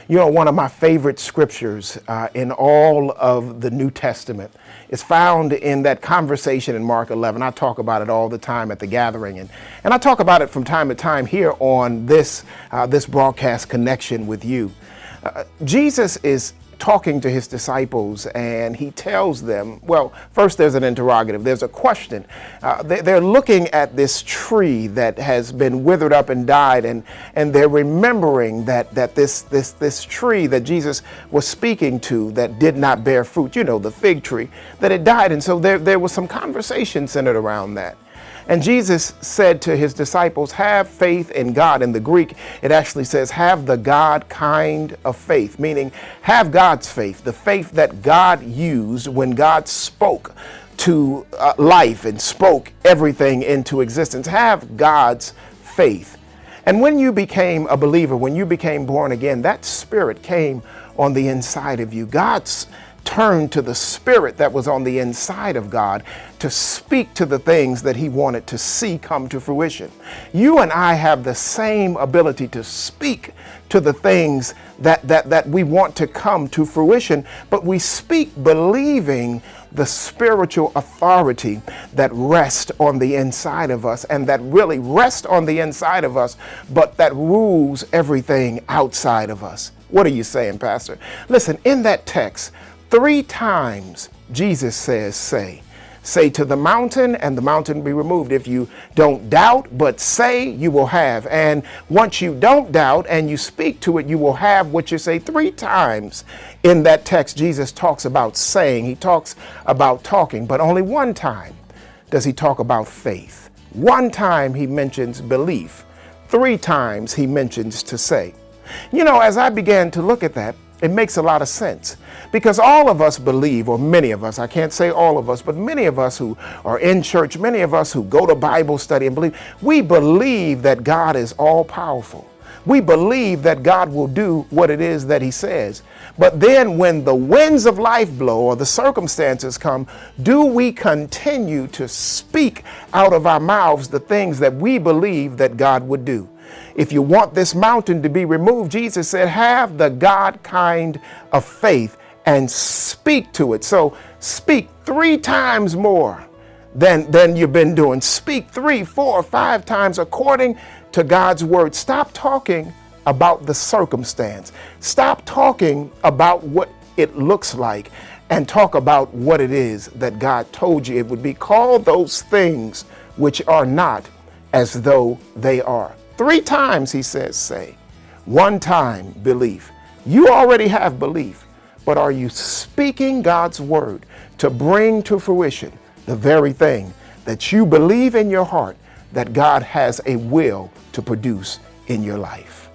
You know, one of my favorite scriptures in all of the New Testament is found in that conversation in Mark 11. I talk about it all the time at the gathering, and I talk about it from time to time here on this broadcast connection with you. Jesus is talking to his disciples, and he tells them, well, first there's an interrogative, there's a question. They're looking at this tree that has been withered up and died, and they're remembering that this tree that Jesus was speaking to that did not bear fruit, you know, the fig tree, that it died. And so there was some conversation centered around that. And Jesus said to his disciples, have faith in God. In the Greek, it actually says, have the God kind of faith, meaning have God's faith, the faith that God used when God spoke to life and spoke everything into existence. Have God's faith. And when you became a believer, when you became born again, that spirit came on the inside of you. God's turned to the spirit that was on the inside of God to speak to the things that he wanted to see come to fruition. You and I have the same ability to speak to the things that we want to come to fruition, but we speak believing the spiritual authority that rests on the inside of us, and that really rests on the inside of us, but that rules everything outside of us. What are you saying, Pastor? Listen, in that text, 3 times Jesus says, say to the mountain, and the mountain be removed. If you don't doubt, but say, you will have. And once you don't doubt and you speak to it, you will have what you say. 3 times in that text, Jesus talks about saying. He talks about talking, but only 1 time does he talk about faith. 1 time he mentions belief. 3 times he mentions to say. You know, as I began to look at that, it makes a lot of sense, because all of us believe, or many of us, I can't say all of us, but many of us who are in church, many of us who go to Bible study and believe, we believe that God is all powerful. We believe that God will do what it is that he says. But then when the winds of life blow or the circumstances come, do we continue to speak out of our mouths the things that we believe that God would do? If you want this mountain to be removed, Jesus said, have the God kind of faith and speak to it. So speak 3 times more than you've been doing. Speak 3, 4, 5 times according to God's word. Stop talking about the circumstance. Stop talking about what it looks like, and talk about what it is that God told you it would be. Call those things which are not as though they are. 3 times he says say. 1 time belief. You already have belief, but are you speaking God's word to bring to fruition the very thing that you believe in your heart that God has a will to produce in your life?